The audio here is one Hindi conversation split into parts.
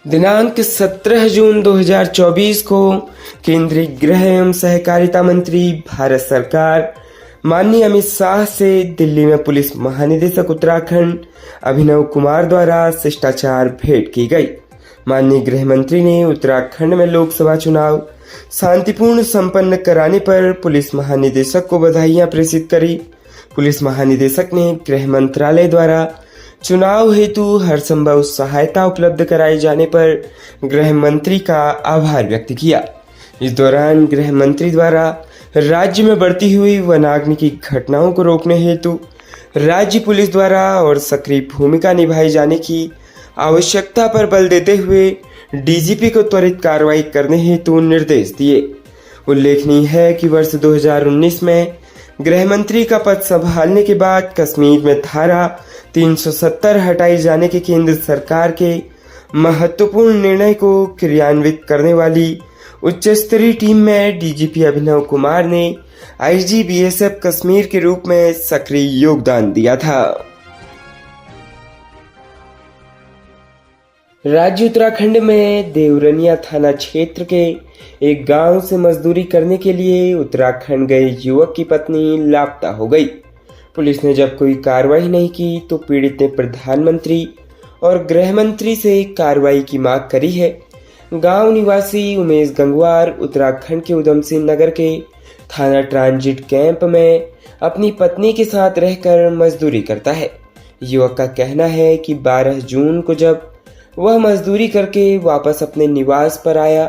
दिनांक 17 जून 2024 को केंद्रीय गृह एवं सहकारिता मंत्री भारत सरकार माननीय अमित शाह से दिल्ली में पुलिस महानिदेशक उत्तराखंड अभिनव कुमार द्वारा शिष्टाचार भेंट की गई। माननीय गृह मंत्री ने उत्तराखंड में लोकसभा चुनाव शांतिपूर्ण संपन्न कराने पर पुलिस महानिदेशक को बधाइयां प्रेषित करी। पुलिस महानिदेशक ने गृह मंत्रालय द्वारा चुनाव हेतु हर संभव सहायता उपलब्ध कराए जाने पर गृह मंत्री का आभार व्यक्त किया। इस दौरान गृह मंत्री द्वारा राज्य में बढ़ती हुई वनाग्नि की घटनाओं को रोकने हेतु राज्य पुलिस द्वारा और सक्रिय भूमिका निभाई जाने की आवश्यकता पर बल देते हुए डीजीपी को त्वरित कार्रवाई करने हेतु निर्देश दिए। उल्लेखनीय है कि वर्ष 2019 में गृह मंत्री का पद संभालने के बाद कश्मीर में धारा 370 हटाए जाने के केंद्र सरकार के महत्वपूर्ण निर्णय को क्रियान्वित करने वाली उच्च स्तरीय टीम में डीजीपी अभिनव कुमार ने आईजी बीएसएफ कश्मीर के रूप में सक्रिय योगदान दिया था। राज्य उत्तराखंड में देवरनिया थाना क्षेत्र के एक गांव से मजदूरी करने के लिए उत्तराखंड गए युवक की पत्नी लापता हो गई। पुलिस ने जब कोई कार्रवाई नहीं की तो पीड़ित ने प्रधानमंत्री और गृह मंत्री से कार्रवाई की मांग करी है। गांव निवासी उमेश गंगवार उत्तराखंड के उधम सिंह नगर के थाना ट्रांजिट कैंप में अपनी पत्नी के साथ रहकर मजदूरी करता है। युवक का कहना है कि 12 जून को जब वह मजदूरी करके वापस अपने निवास पर आया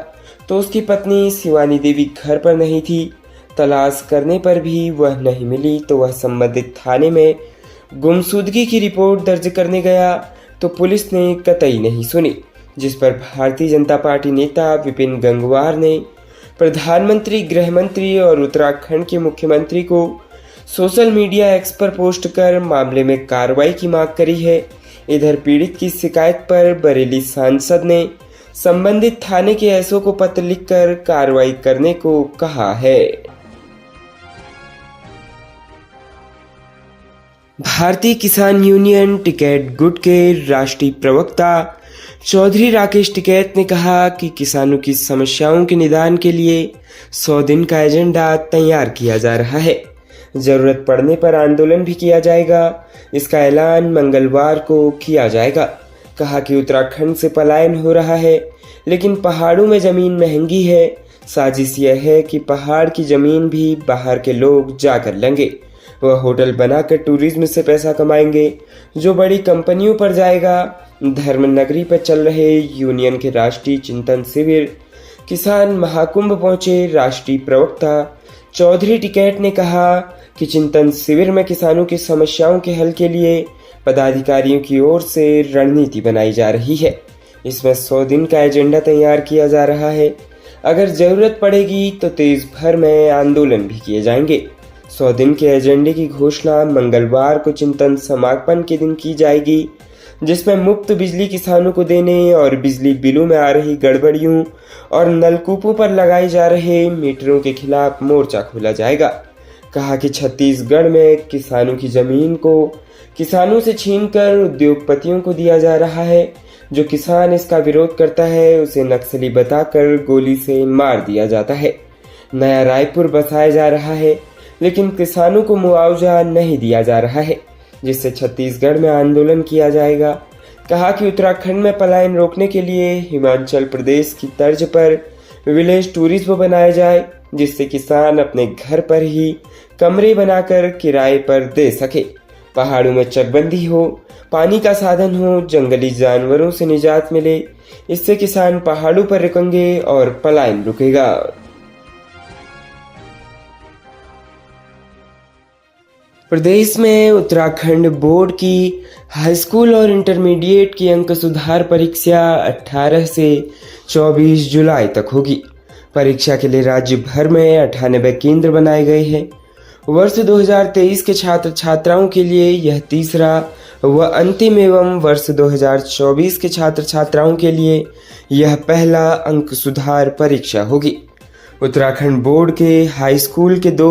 तो उसकी पत्नी शिवानी देवी घर पर नहीं थी। तलाश करने पर भी वह नहीं मिली तो वह संबंधित थाने में गुमशुदगी की रिपोर्ट दर्ज करने गया तो पुलिस ने कतई नहीं सुनी, जिस पर भारतीय जनता पार्टी नेता विपिन गंगवार ने प्रधानमंत्री, गृह मंत्री और उत्तराखंड के मुख्यमंत्री को सोशल मीडिया एक्स पर पोस्ट कर मामले में कार्रवाई की मांग करी है। इधर पीड़ित की शिकायत पर बरेली सांसद ने संबंधित थाने के एसओ को पत्र लिखकर कार्रवाई करने को कहा है। भारतीय किसान यूनियन टिकैत गुट के राष्ट्रीय प्रवक्ता चौधरी राकेश टिकैत ने कहा कि किसानों की समस्याओं के निदान के लिए 100 दिन का एजेंडा तैयार किया जा रहा है। जरूरत पड़ने पर आंदोलन भी किया जाएगा। इसका ऐलान मंगलवार को किया जाएगा। कहा कि उत्तराखंड से पलायन हो रहा है लेकिन पहाड़ों में जमीन महंगी है। साजिश यह है कि पहाड़ की जमीन भी बाहर के लोग जाकर लेंगे। वह होटल बनाकर टूरिज्म से पैसा कमाएंगे जो बड़ी कंपनियों पर जाएगा। धर्मनगरी पर चल रहे यूनियन के राष्ट्रीय चिंतन शिविर किसान महाकुंभ पहुंचे राष्ट्रीय प्रवक्ता चौधरी टिकैत ने कहा कि चिंतन शिविर में किसानों की समस्याओं के हल के लिए पदाधिकारियों की ओर से रणनीति बनाई जा रही है। इसमें 100 दिन का एजेंडा तैयार किया जा रहा है। अगर जरूरत पड़ेगी तो देश भर में आंदोलन भी किए जाएंगे। 100 दिन के एजेंडे की घोषणा मंगलवार को चिंतन समापन के दिन की जाएगी, जिसमें मुफ्त बिजली किसानों को देने और बिजली बिलों में आ रही गड़बड़ियों और नलकूपों पर लगाए जा रहे मीटरों के खिलाफ मोर्चा खोला जाएगा। कहा कि छत्तीसगढ़ में किसानों की जमीन को किसानों से छीनकर उद्योगपतियों को दिया जा रहा है। जो किसान इसका विरोध करता है उसे नक्सली बताकर गोली से मार दिया जाता है। नया रायपुर बसाया जा रहा है लेकिन किसानों को मुआवजा नहीं दिया जा रहा है, जिससे छत्तीसगढ़ में आंदोलन किया जाएगा। कहा कि उत्तराखंड में पलायन रोकने के लिए हिमाचल प्रदेश की तर्ज पर विलेज टूरिज्म बनाया जाए, जिससे किसान अपने घर पर ही कमरे बनाकर किराए पर दे सके। पहाड़ों में चकबंदी हो, पानी का साधन हो, जंगली जानवरों से निजात मिले। इससे किसान पहाड़ों पर रुकेंगे और पलायन रुकेगा। प्रदेश में उत्तराखंड बोर्ड की हाई स्कूल और इंटरमीडिएट की अंक सुधार परीक्षा 18 से 24 जुलाई तक होगी। परीक्षा के लिए राज्य भर में 98 केंद्र बनाए गए हैं। वर्ष 2023 के छात्र छात्राओं के लिए यह तीसरा व अंतिम एवं वर्ष 2024 के छात्र छात्राओं के लिए यह पहला अंक सुधार परीक्षा होगी। उत्तराखंड बोर्ड के हाई स्कूल के 2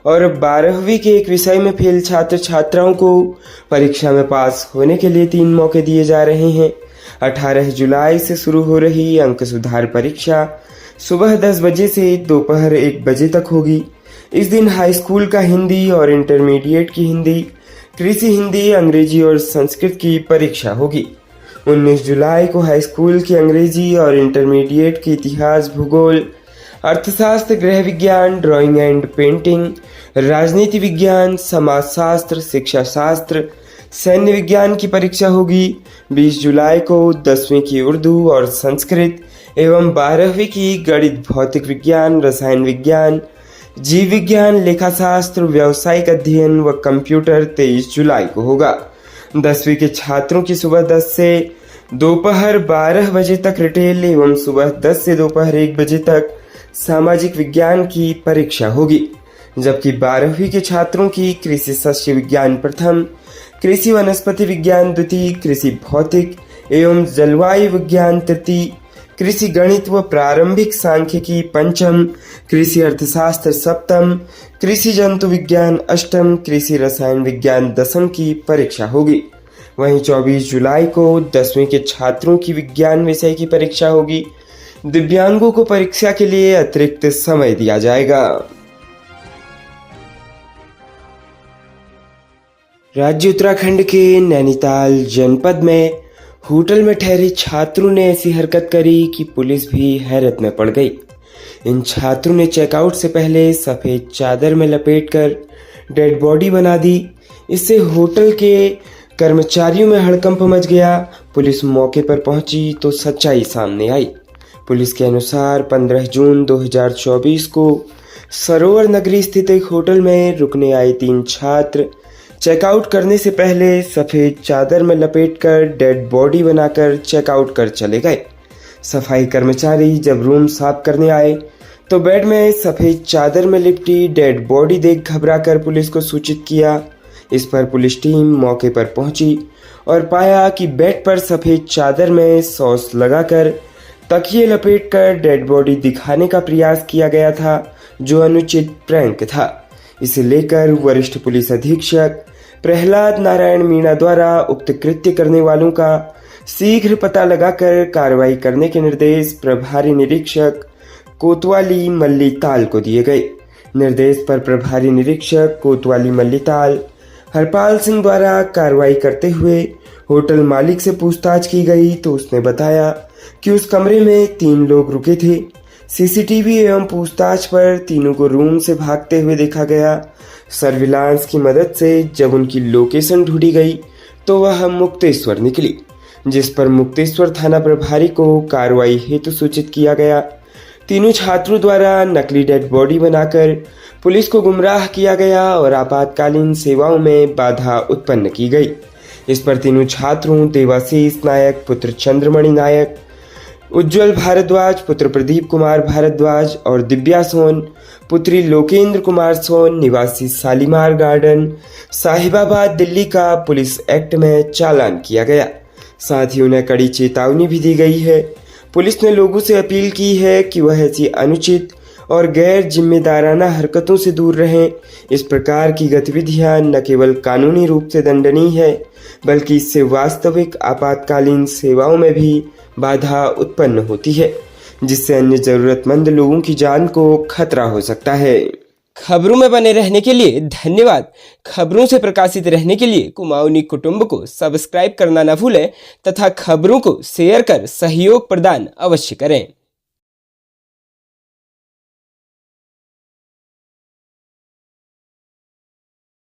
और 12वीं के एक विषय में फेल छात्र छात्राओं को परीक्षा में पास होने के लिए 3 मौके दिए जा रहे हैं। 18 जुलाई से शुरू हो रही अंक सुधार परीक्षा सुबह 10 बजे से दोपहर 1 बजे तक होगी। इस दिन हाई स्कूल का हिंदी और इंटरमीडिएट की हिंदी, कृषि हिंदी, अंग्रेजी और संस्कृत की परीक्षा होगी। 19 जुलाई को हाई स्कूल की अंग्रेजी और इंटरमीडिएट की इतिहास, भूगोल, अर्थशास्त्र, गृह विज्ञान, ड्राइंग एंड पेंटिंग, राजनीति विज्ञान, समाजशास्त्र, शिक्षा शास्त्र, सैन्य विज्ञान की परीक्षा होगी। 20 जुलाई को 10वीं की उर्दू और संस्कृत एवं 12वीं की गणित, भौतिक विज्ञान, रसायन विज्ञान, जीव विज्ञान, लेखाशास्त्र, व्यावसायिक अध्ययन व कंप्यूटर 23 जुलाई को होगा। 10वीं के छात्रों की सुबह 10 से दोपहर 12 बजे तक रिटेल एवं सुबह 10 से दोपहर 1 बजे तक सामाजिक विज्ञान की परीक्षा होगी, जबकि 12वीं के छात्रों की कृषि सस्य विज्ञान प्रथम, कृषि वनस्पति विज्ञान द्वितीय, कृषि भौतिक एवं जलवायु विज्ञान तृतीय, कृषि गणित व प्रारंभिक सांख्यिकी पंचम, कृषि अर्थशास्त्र सप्तम, कृषि जंतु विज्ञान अष्टम, कृषि रसायन विज्ञान दसम की परीक्षा होगी। वहीं 24 जुलाई को 10वीं के छात्रों की विज्ञान विषय की परीक्षा होगी। दिव्यांगों को परीक्षा के लिए अतिरिक्त समय दिया जाएगा। राज्य उत्तराखंड के नैनीताल जनपद में होटल में ठहरे छात्रों ने ऐसी हरकत करी कि पुलिस भी हैरत में पड़ गई। इन छात्रों ने चेकआउट से पहले सफेद चादर में लपेटकर डेड बॉडी बना दी। इससे होटल के कर्मचारियों में हड़कंप मच गया। पुलिस मौके पर पहुंची तो सच्चाई सामने आई। पुलिस के अनुसार 15 जून 2024 को सरोवर नगरी स्थित एक होटल में रुकने आए 3 छात्र चेकआउट करने से पहले सफेद चादर में लपेटकर डेड बॉडी बनाकर चेकआउट कर चले गए। सफाई कर्मचारी जब रूम साफ करने आए तो बेड में सफेद चादर में लिपटी डेड बॉडी देख घबराकर पुलिस को सूचित किया। इस पर पुलिस टीम मौके पर पहुंची और पाया कि बेड पर सफेद चादर में सॉस लगाकर तकिए लपेटकर डेड बॉडी दिखाने का प्रयास किया गया था, जो अनुचित प्रैंक था। इसे लेकर वरिष्ठ पुलिस अधीक्षक प्रहलाद नारायण मीणा द्वारा उक्त कृत्य करने वालों का शीघ्र पता लगाकर कार्रवाई करने के निर्देश प्रभारी निरीक्षक कोतवाली मल्लीताल को दिए गए। निर्देश पर प्रभारी निरीक्षक कोतवाली मल्लीताल हरपाल सिंह द्वारा कार्रवाई करते हुए होटल मालिक से पूछताछ की गई तो उसने बताया कि उस कमरे में 3 लोग रुके थे। सीसीटीवी एवं पूछताछ पर तीनों को रूम से भागते हुए देखा गया। सर्विलांस की मदद से जब उनकी लोकेशन ढूंढी गई तो वह मुक्तेश्वर निकली, जिस पर मुक्तेश्वर थाना प्रभारी को कार्रवाई हेतु सूचित किया गया। तीनों छात्रों द्वारा नकली डेड बॉडी बनाकर पुलिस को गुमराह किया गया और आपातकालीन सेवाओं में बाधा उत्पन्न की गई। इस पर तीनों छात्रों देवाशीष नायक पुत्र चंद्रमणि नायक, उज्जवल भारद्वाज पुत्र प्रदीप कुमार भारद्वाज और दिव्या सोन पुत्री लोकेंद्र कुमार सोन निवासी शालीमार गार्डन साहिबाबाद दिल्ली का पुलिस एक्ट में चालान किया गया। साथ ही उन्हें कड़ी चेतावनी भी दी गई है। पुलिस ने लोगों से अपील की है कि वह ऐसी अनुचित और गैर जिम्मेदाराना हरकतों से दूर रहें। इस प्रकार की गतिविधियां न केवल कानूनी रूप से दंडनीय है, बल्कि इससे वास्तविक आपातकालीन सेवाओं में भी बाधा उत्पन्न होती है, जिससे अन्य जरूरतमंद लोगों की जान को खतरा हो सकता है। खबरों में बने रहने के लिए धन्यवाद। खबरों से प्रकाशित रहने के लिए कुमाऊनी कुटुंब को सब्सक्राइब करना न भूलें तथा खबरों को शेयर कर सहयोग प्रदान अवश्य करें।